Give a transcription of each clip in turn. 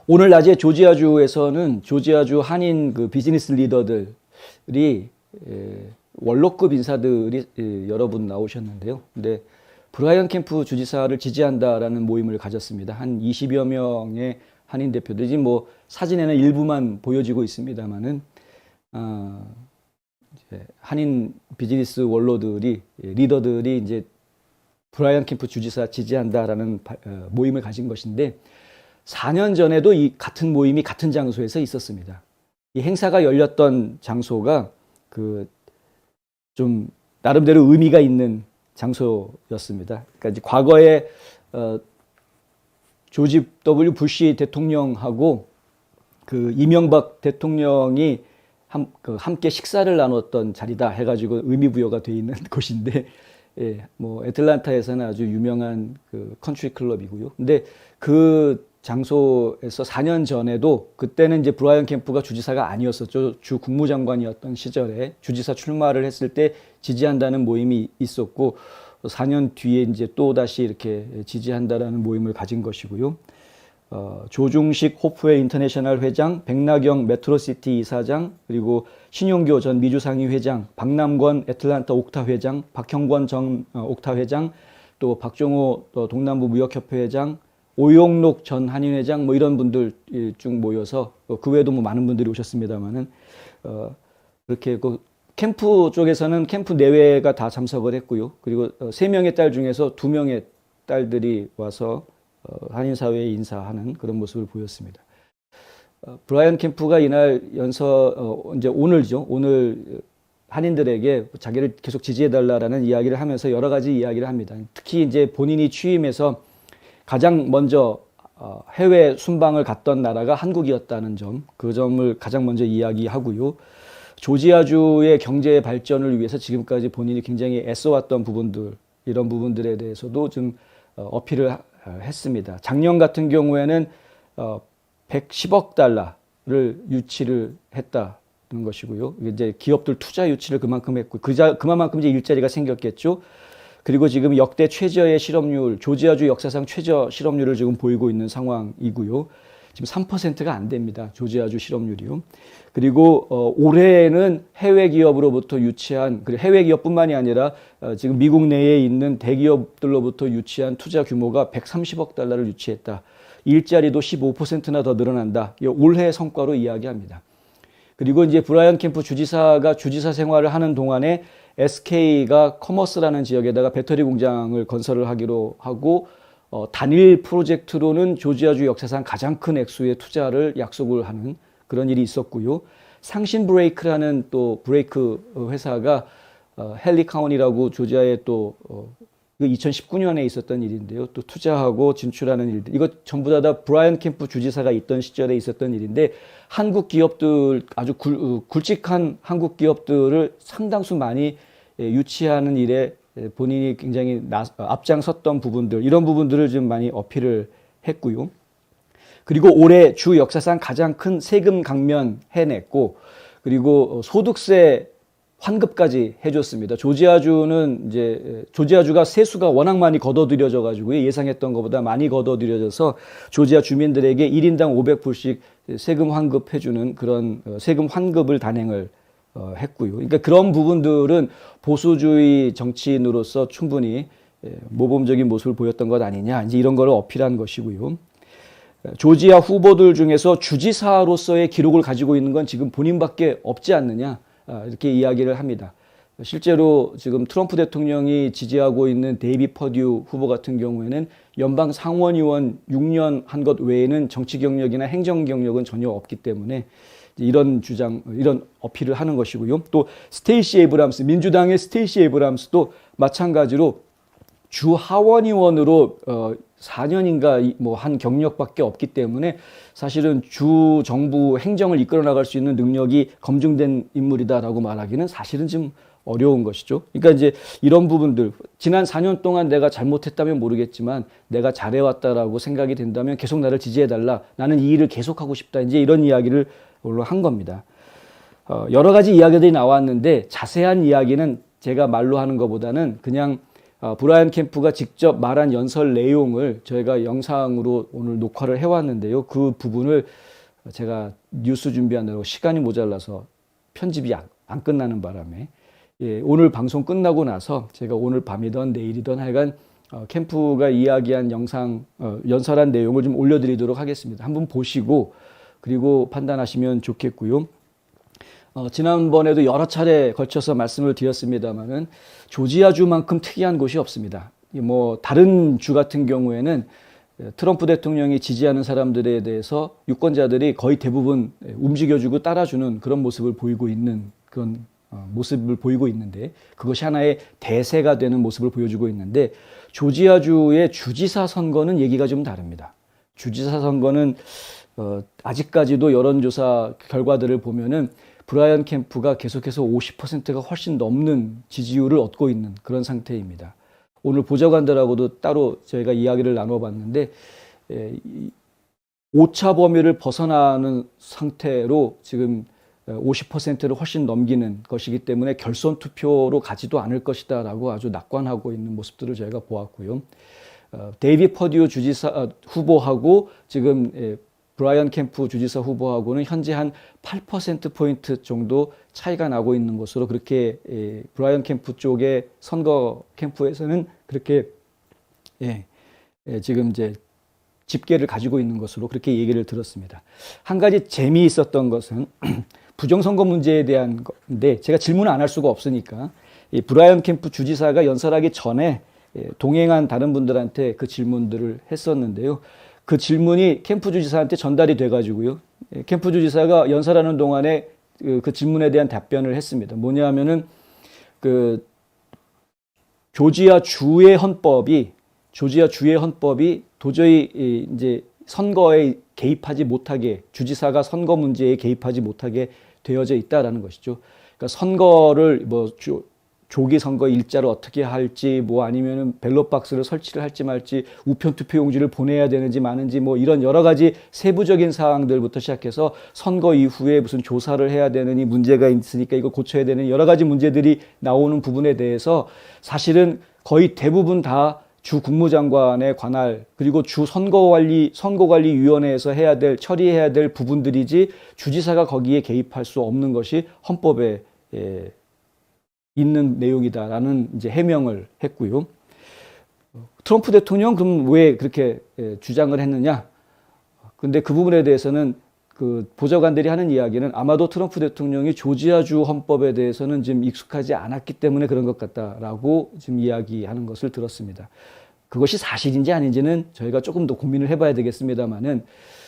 오늘 낮에 조지아주에서는 조지아주 한인 그 비즈니스 리더들이 원로급 인사들이 여러 분 나오셨는데요. 근데 브라이언 캠프 주지사를 지지한다라는 모임을 가졌습니다. 한 20여 명의 한인 대표들이 지금 뭐 사진에는 일부만 보여지고 있습니다만은 한인 비즈니스 원로들이 리더들이 이제 브라이언 캠프 주지사 지지한다라는 모임을 가진 것인데 4년 전에도 이 같은 모임이 같은 장소에서 있었습니다. 이 행사가 열렸던 장소가 그 좀 나름대로 의미가 있는 장소였습니다. 그러니까 이제 과거에 조지 W 부시 대통령하고 그 이명박 대통령이 함께 식사를 나눴던 자리다 해가지고 의미 부여가 돼 있는 곳인데, 예, 뭐 애틀란타에서는 아주 유명한 그 컨트리 클럽이고요. 근데 그 장소에서 4년 전에도 그때는 이제 브라이언 캠프가 주지사가 아니었었죠. 주 국무장관이었던 시절에 주지사 출마를 했을 때 지지한다는 모임이 있었고 4년 뒤에 이제 또 다시 이렇게 지지한다라는 모임을 가진 것이고요. 조중식 호프웨이 인터내셔널 회장, 백나경 메트로시티 이사장, 그리고 신용교 전 미주상의 회장, 박남권 애틀란타 옥타 회장, 박형권 전 옥타 회장, 또 박종호 동남부 무역협회 회장, 오용록 전 한인회장 뭐 이런 분들 쭉 모여서 그 외에도 뭐 많은 분들이 오셨습니다만은 그렇게 그 캠프 쪽에서는 캠프 내외가 다 참석을 했고요. 그리고 3명의 딸 중에서 2명의 딸들이 와서 한인 사회에 인사하는 그런 모습을 보였습니다. 브라이언 캠프가 이날 이제 오늘죠. 오늘 한인들에게 자기를 계속 지지해달라라는 이야기를 하면서 여러 가지 이야기를 합니다. 특히 이제 본인이 취임해서 가장 먼저 해외 순방을 갔던 나라가 한국이었다는 점, 그 점을 가장 먼저 이야기하고요. 조지아주의 경제 발전을 위해서 지금까지 본인이 굉장히 애써왔던 부분들, 이런 부분들에 대해서도 좀 어필을 했습니다. 작년 같은 경우에는 110억 달러를 유치를 했다는 것이고요. 이제 기업들 투자 유치를 그만큼 했고, 그만큼 이제 일자리가 생겼겠죠. 그리고 지금 역대 최저의 실업률, 조지아주 역사상 최저 실업률을 지금 보이고 있는 상황이고요. 지금 3%가 안 됩니다. 조지아주 실업률이요. 그리고 올해는 해외 기업으로부터 유치한, 그리고 해외 기업뿐만이 아니라 지금 미국 내에 있는 대기업들로부터 유치한 투자 규모가 130억 달러를 유치했다. 일자리도 15%나 더 늘어난다. 올해 성과로 이야기합니다. 그리고 이제 브라이언 캠프 주지사가 주지사 생활을 하는 동안에 SK가 커머스라는 지역에다가 배터리 공장을 건설을 하기로 하고 단일 프로젝트로는 조지아주 역사상 가장 큰 액수의 투자를 약속을 하는 그런 일이 있었고요. 상신 브레이크라는 또 브레이크 회사가 헨리카운이라고 조지아에 또 2019년에 있었던 일인데요. 또 투자하고 진출하는 일들. 이거 전부 다 브라이언 캠프 주지사가 있던 시절에 있었던 일인데 한국 기업들, 아주 굵직한 한국 기업들을 상당수 많이 유치하는 일에 본인이 굉장히 앞장섰던 부분들, 이런 부분들을 좀 많이 어필을 했고요. 그리고 올해 주 역사상 가장 큰 세금 강면 해냈고, 그리고 소득세 환급까지 해줬습니다. 조지아주가 세수가 워낙 많이 걷어들여져 가지고 예상했던 것보다 많이 걷어들여져서 조지아 주민들에게 1인당 500불씩 세금 환급해주는 그런 세금 환급을 단행을 했고요. 그러니까 그런 부분들은 보수주의 정치인으로서 충분히 모범적인 모습을 보였던 것 아니냐, 이제 이런 걸 어필한 것이고요. 조지아 후보들 중에서 주지사로서의 기록을 가지고 있는 건 지금 본인밖에 없지 않느냐, 이렇게 이야기를 합니다. 실제로 지금 트럼프 대통령이 지지하고 있는 데이비 퍼듀 후보 같은 경우에는 연방 상원의원 6년 한 것 외에는 정치 경력이나 행정 경력은 전혀 없기 때문에 이런 주장, 이런 어필을 하는 것이고요. 또 스테이시 에이브람스, 민주당의 스테이시 에이브람스도 마찬가지로 주 하원의원으로 4년인가 뭐 한 경력밖에 없기 때문에 사실은 주 정부 행정을 이끌어 나갈 수 있는 능력이 검증된 인물이다라고 말하기는 사실은 좀 어려운 것이죠. 그러니까 이제 이런 부분들, 지난 4년 동안 내가 잘못했다면 모르겠지만 내가 잘해왔다라고 생각이 된다면 계속 나를 지지해달라. 나는 이 일을 계속하고 싶다. 이제 이런 이야기를 한 겁니다. 여러 가지 이야기들이 나왔는데 자세한 이야기는 제가 말로 하는 것보다는 그냥 브라이언 캠프가 직접 말한 연설 내용을 저희가 영상으로 오늘 녹화를 해왔는데요. 그 부분을 제가 뉴스 준비하느라고 시간이 모자라서 편집이 안 끝나는 바람에 오늘 방송 끝나고 나서 제가 오늘 밤이든 내일이든 하여간 캠프가 이야기한 영상, 연설한 내용을 좀 올려드리도록 하겠습니다. 한번 보시고 그리고 판단하시면 좋겠고요. 지난번에도 여러 차례 걸쳐서 말씀을 드렸습니다만은 조지아주만큼 특이한 곳이 없습니다. 뭐 다른 주 같은 경우에는 트럼프 대통령이 지지하는 사람들에 대해서 유권자들이 거의 대부분 움직여주고 따라주는 그런 모습을 보이고 있는 그런 모습을 보이고 있는데 그것이 하나의 대세가 되는 모습을 보여주고 있는데 조지아주의 주지사 선거는 얘기가 좀 다릅니다. 주지사 선거는 아직까지도 여론조사 결과들을 보면은 브라이언 캠프가 계속해서 50%가 훨씬 넘는 지지율을 얻고 있는 그런 상태입니다. 오늘 보좌관들하고도 따로 저희가 이야기를 나눠봤는데 오차 범위를 벗어나는 상태로 지금 50%를 훨씬 넘기는 것이기 때문에 결선 투표로 가지도 않을 것이다 라고 아주 낙관하고 있는 모습들을 저희가 보았고요. 데이비 퍼듀 주지사 후보하고 지금 브라이언 캠프 주지사 후보하고는 현재 한 8%포인트 정도 차이가 나고 있는 것으로 그렇게 브라이언 캠프 쪽의 선거 캠프에서는 그렇게 지금 이제 집계를 가지고 있는 것으로 그렇게 얘기를 들었습니다. 한 가지 재미있었던 것은 부정선거 문제에 대한 건데 제가 질문을 안 할 수가 없으니까 이 브라이언 캠프 주지사가 연설하기 전에 동행한 다른 분들한테 그 질문들을 했었는데요. 그 질문이 캠프 주지사한테 전달이 돼가지고요. 캠프 주지사가 연설하는 동안에 그 질문에 대한 답변을 했습니다. 뭐냐 하면은 그 조지아 주의 헌법이 도저히 이제 선거에 개입하지 못하게 주지사가 선거 문제에 개입하지 못하게 되어져 있다라는 것이죠. 그러니까 선거를 뭐 조기 선거 일자를 어떻게 할지 뭐 아니면은 벨롯 박스를 설치를 할지 말지 우편 투표 용지를 보내야 되는지 마는지 뭐 이런 여러 가지 세부적인 사항들부터 시작해서 선거 이후에 무슨 조사를 해야 되느니 문제가 있으니까 이거 고쳐야 되는 여러 가지 문제들이 나오는 부분에 대해서 사실은 거의 대부분 다 주 국무장관의 관할 그리고 주 선거관리위원회에서 처리해야 될 부분들이지 주지사가 거기에 개입할 수 없는 것이 헌법에 있는 내용이다라는 이제 해명을 했고요. 트럼프 대통령 그럼 왜 그렇게 주장을 했느냐? 근데 그 부분에 대해서는 그 보좌관들이 하는 이야기는 아마도 트럼프 대통령이 조지아주 헌법에 대해서는 지금 익숙하지 않았기 때문에 그런 것 같다라고 지금 이야기하는 것을 들었습니다. 그것이 사실인지 아닌지는 저희가 조금 더 고민을 해봐야 되겠습니다만은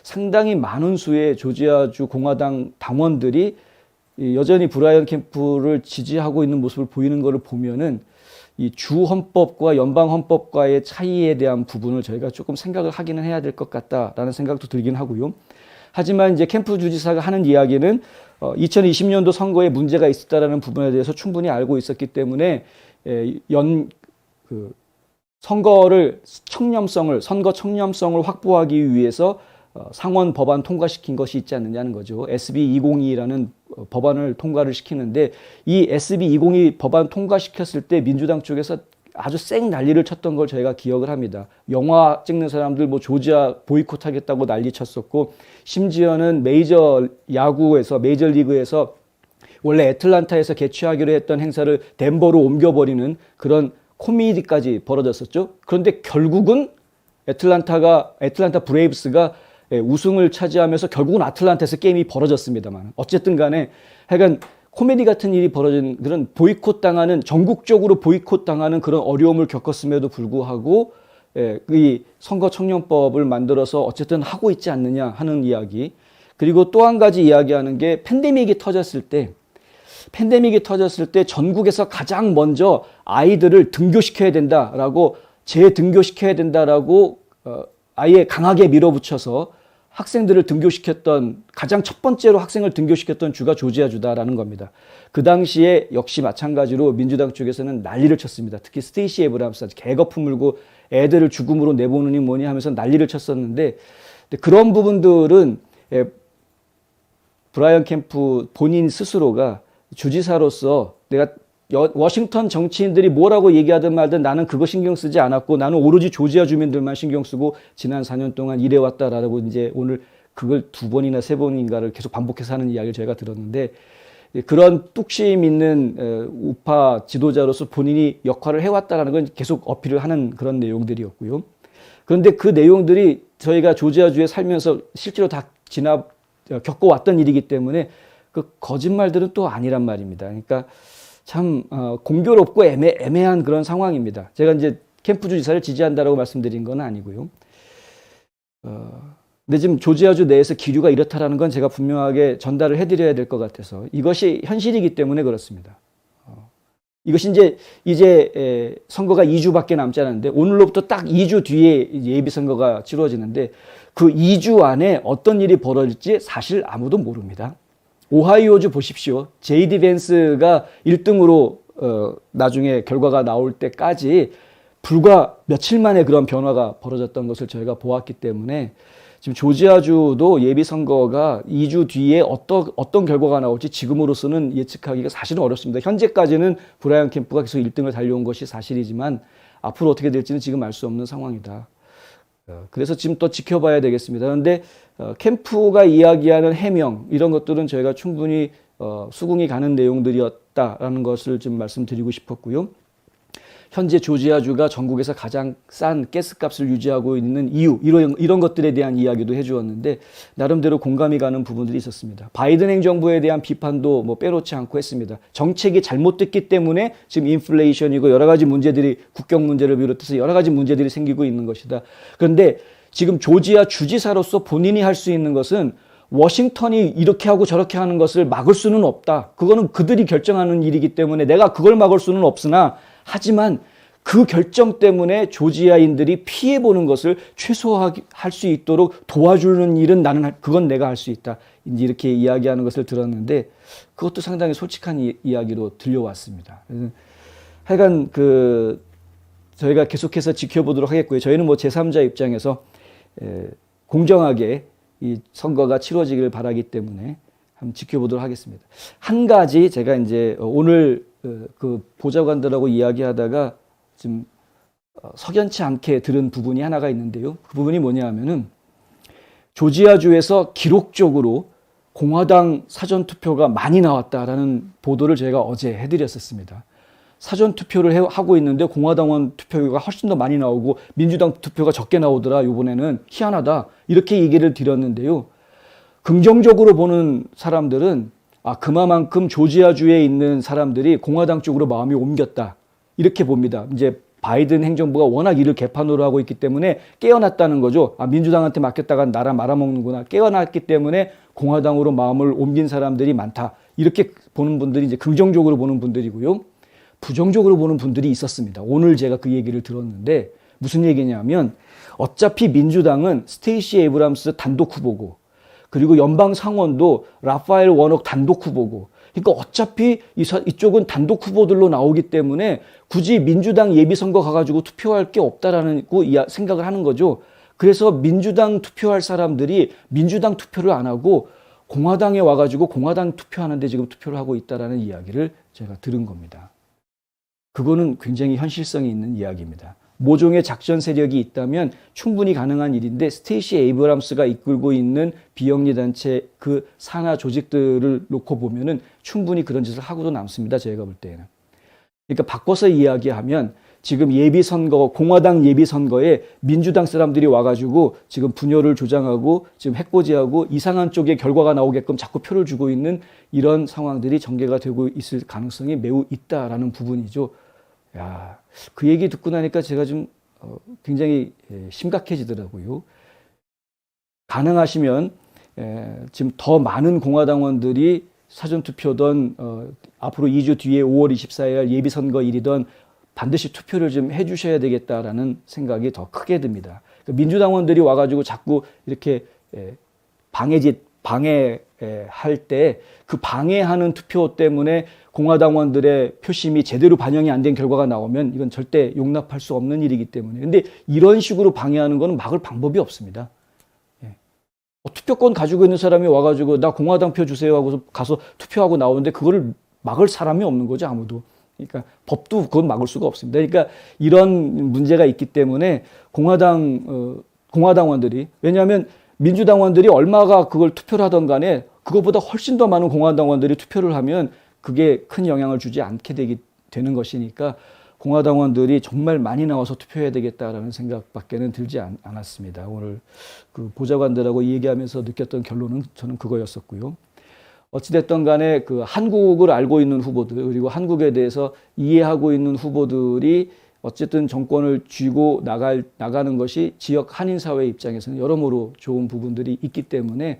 상당히 많은 수의 조지아주 공화당 당원들이 여전히 브라이언 캠프를 지지하고 있는 모습을 보이는 것을 보면은 이 주 헌법과 연방 헌법과의 차이에 대한 부분을 저희가 조금 생각을 하기는 해야 될 것 같다라는 생각도 들긴 하고요. 하지만 이제 캠프 주지사가 하는 이야기는 2020년도 선거에 문제가 있었다라는 부분에 대해서 충분히 알고 있었기 때문에 선거 청렴성을 확보하기 위해서 상원 법안 통과시킨 것이 있지 않느냐는 거죠. SB 202라는 법안을 통과를 시키는데 이 SB 202 법안 통과시켰을 때 민주당 쪽에서 아주 쌩 난리를 쳤던 걸 저희가 기억을 합니다. 영화 찍는 사람들 뭐 조지아 보이콧 하겠다고 난리 쳤었고 심지어는 메이저리그에서 원래 애틀란타에서 개최하기로 했던 행사를 덴버로 옮겨버리는 그런 코미디까지 벌어졌었죠. 그런데 결국은 애틀란타 브레이브스가 우승을 차지하면서 결국은 아틀란타에서 게임이 벌어졌습니다만 어쨌든 간에 하여간 코미디 같은 일이 벌어진 그런 전국적으로 보이콧 당하는 그런 어려움을 겪었음에도 불구하고 이 선거 청렴법을 만들어서 어쨌든 하고 있지 않느냐 하는 이야기. 그리고 또 한 가지 이야기하는 게 팬데믹이 터졌을 때 전국에서 가장 먼저 아이들을 등교시켜야 된다라고 재등교시켜야 된다라고 아예 강하게 밀어붙여서 학생들을 등교시켰던 가장 첫 번째로 학생을 등교시켰던 주가 조지아주다라는 겁니다. 그 당시에 역시 마찬가지로 민주당 쪽에서는 난리를 쳤습니다. 특히 스테이시 에브람스 개거품 물고 애들을 죽음으로 내보느니 뭐니 하면서 난리를 쳤었는데 그런 부분들은 브라이언 캠프 본인 스스로가 주지사로서 내가 워싱턴 정치인들이 뭐라고 얘기하든 말든 나는 그거 신경 쓰지 않았고 나는 오로지 조지아 주민들만 신경 쓰고 지난 4년 동안 일해왔다라고 이제 오늘 그걸 2번이나 3번인가를 계속 반복해서 하는 이야기를 저희가 들었는데 그런 뚝심 있는 우파 지도자로서 본인이 역할을 해왔다라는 건 계속 어필을 하는 그런 내용들이었고요. 그런데 그 내용들이 저희가 조지아주에 살면서 실제로 다 겪어왔던 일이기 때문에 그 거짓말들은 또 아니란 말입니다. 그러니까 참 공교롭고 애매한 그런 상황입니다. 제가 이제 캠프 주지사를 지지한다라고 말씀드린 건 아니고요. 근데 지금 조지아주 내에서 기류가 이렇다라는 건 제가 분명하게 전달을 해드려야 될 것 같아서 이것이 현실이기 때문에 그렇습니다. 이것이 이제 선거가 2주밖에 남지 않았는데 오늘로부터 딱 2주 뒤에 예비선거가 치러지는데 그 2주 안에 어떤 일이 벌어질지 사실 아무도 모릅니다. 오하이오주 보십시오. 제이디 벤스가 1등으로 나중에 결과가 나올 때까지 불과 며칠 만에 그런 변화가 벌어졌던 것을 저희가 보았기 때문에 지금 조지아주도 예비선거가 2주 뒤에 어떤 결과가 나올지 지금으로서는 예측하기가 사실은 어렵습니다. 현재까지는 브라이언 캠프가 계속 1등을 달려온 것이 사실이지만 앞으로 어떻게 될지는 지금 알 수 없는 상황이다. 그래서 지금 또 지켜봐야 되겠습니다. 그런데 캠프가 이야기하는 해명 이런 것들은 저희가 충분히 수긍이 가는 내용들이었다라는 것을 좀 말씀드리고 싶었고요. 현재 조지아주가 전국에서 가장 싼 가스값을 유지하고 있는 이유 이런 것들에 대한 이야기도 해주었는데 나름대로 공감이 가는 부분들이 있었습니다. 바이든 행정부에 대한 비판도 뭐 빼놓지 않고 했습니다. 정책이 잘못됐기 때문에 지금 인플레이션이고 여러 가지 문제들이 국경 문제를 비롯해서 여러 가지 문제들이 생기고 있는 것이다. 그런데 지금 조지아 주지사로서 본인이 할 수 있는 것은 워싱턴이 이렇게 하고 저렇게 하는 것을 막을 수는 없다. 그거는 그들이 결정하는 일이기 때문에 내가 그걸 막을 수는 없으나 하지만 그 결정 때문에 조지아인들이 피해보는 것을 최소화할 수 있도록 도와주는 일은 그건 내가 할 수 있다. 이제 이렇게 이야기하는 것을 들었는데 그것도 상당히 솔직한 이야기로 들려왔습니다. 하여간 저희가 계속해서 지켜보도록 하겠고요. 저희는 뭐 제3자 입장에서 공정하게 이 선거가 치러지길 바라기 때문에 한번 지켜보도록 하겠습니다. 한 가지 제가 이제 오늘 그 보좌관들하고 이야기하다가 좀 석연치 않게 들은 부분이 하나가 있는데요. 그 부분이 뭐냐 하면은 조지아주에서 기록적으로 공화당 사전투표가 많이 나왔다라는 보도를 제가 어제 해드렸었습니다. 사전투표를 하고 있는데 공화당원 투표가 훨씬 더 많이 나오고 민주당 투표가 적게 나오더라. 이번에는 희한하다. 이렇게 얘기를 드렸는데요. 긍정적으로 보는 사람들은 그만큼 조지아주에 있는 사람들이 공화당 쪽으로 마음이 옮겼다. 이렇게 봅니다. 이제 바이든 행정부가 워낙 일을 개판으로 하고 있기 때문에 깨어났다는 거죠. 민주당한테 맡겼다가 나라 말아먹는구나. 깨어났기 때문에 공화당으로 마음을 옮긴 사람들이 많다. 이렇게 보는 분들이 이제 긍정적으로 보는 분들이고요. 부정적으로 보는 분들이 있었습니다. 오늘 제가 그 얘기를 들었는데 무슨 얘기냐면 어차피 민주당은 스테이시 에이브람스 단독 후보고 그리고 연방 상원도 라파엘 워녹 단독 후보고 그러니까 어차피 이쪽은 단독 후보들로 나오기 때문에 굳이 민주당 예비선거 가가지고 투표할 게 없다라는 생각을 하는 거죠. 그래서 민주당 투표할 사람들이 민주당 투표를 안 하고 공화당에 와가지고 공화당 투표하는데 지금 투표를 하고 있다라는 이야기를 제가 들은 겁니다. 그거는 굉장히 현실성이 있는 이야기입니다. 모종의 작전 세력이 있다면 충분히 가능한 일인데 스테이시 에이브람스가 이끌고 있는 비영리 단체 그 산하 조직들을 놓고 보면은 충분히 그런 짓을 하고도 남습니다. 제가 볼 때에는. 그러니까 바꿔서 이야기하면 지금 예비선거, 공화당 예비선거에 민주당 사람들이 와가지고 지금 분열을 조장하고 지금 해코지하고 이상한 쪽에 결과가 나오게끔 자꾸 표를 주고 있는 이런 상황들이 전개가 되고 있을 가능성이 매우 있다라는 부분이죠. 그 얘기 듣고 나니까 제가 좀 굉장히 심각해지더라고요. 가능하시면 지금 더 많은 공화당원들이 사전투표든 앞으로 2주 뒤에 5월 24일 예비선거일이든 반드시 투표를 좀 해주셔야 되겠다라는 생각이 더 크게 듭니다. 민주당원들이 와가지고 자꾸 이렇게 방해할 때 그 방해하는 투표 때문에 공화당원들의 표심이 제대로 반영이 안 된 결과가 나오면 이건 절대 용납할 수 없는 일이기 때문에. 근데 이런 식으로 방해하는 거는 막을 방법이 없습니다. 투표권 가지고 있는 사람이 와가지고 나 공화당 표 주세요 하고서 가서 투표하고 나오는데 그거를 막을 사람이 없는 거죠, 아무도. 그러니까 법도 그건 막을 수가 없습니다. 그러니까 이런 문제가 있기 때문에 공화당원들이, 왜냐하면 민주당원들이 얼마가 그걸 투표를 하던 간에 그것보다 훨씬 더 많은 공화당원들이 투표를 하면 그게 큰 영향을 주지 않게 되는 것이니까 공화당원들이 정말 많이 나와서 투표해야 되겠다라는 생각밖에는 들지 않았습니다. 오늘 그 보좌관들하고 얘기하면서 느꼈던 결론은 저는 그거였었고요. 어찌됐든 간에 그 한국을 알고 있는 후보들, 그리고 한국에 대해서 이해하고 있는 후보들이 어쨌든 정권을 쥐고 나가는 것이 지역 한인사회 입장에서는 여러모로 좋은 부분들이 있기 때문에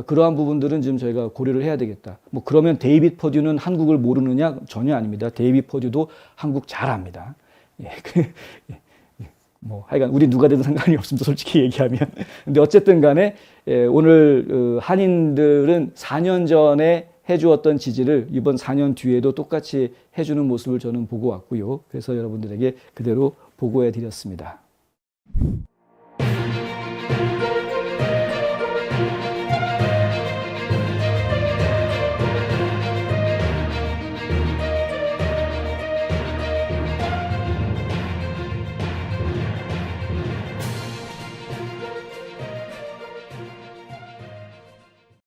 그러한 부분들은 지금 저희가 고려를 해야 되겠다. 뭐 그러면 데이빗 퍼듀는 한국을 모르느냐? 전혀 아닙니다. 데이빗 퍼듀도 한국 잘 압니다. 예. 뭐 하여간 우리 누가 돼도 상관이 없습니다. 솔직히 얘기하면. 근데 어쨌든 간에 오늘 한인들은 4년 전에 해주었던 지지를 이번 4년 뒤에도 똑같이 해주는 모습을 저는 보고 왔고요. 그래서 여러분들에게 그대로 보고해 드렸습니다.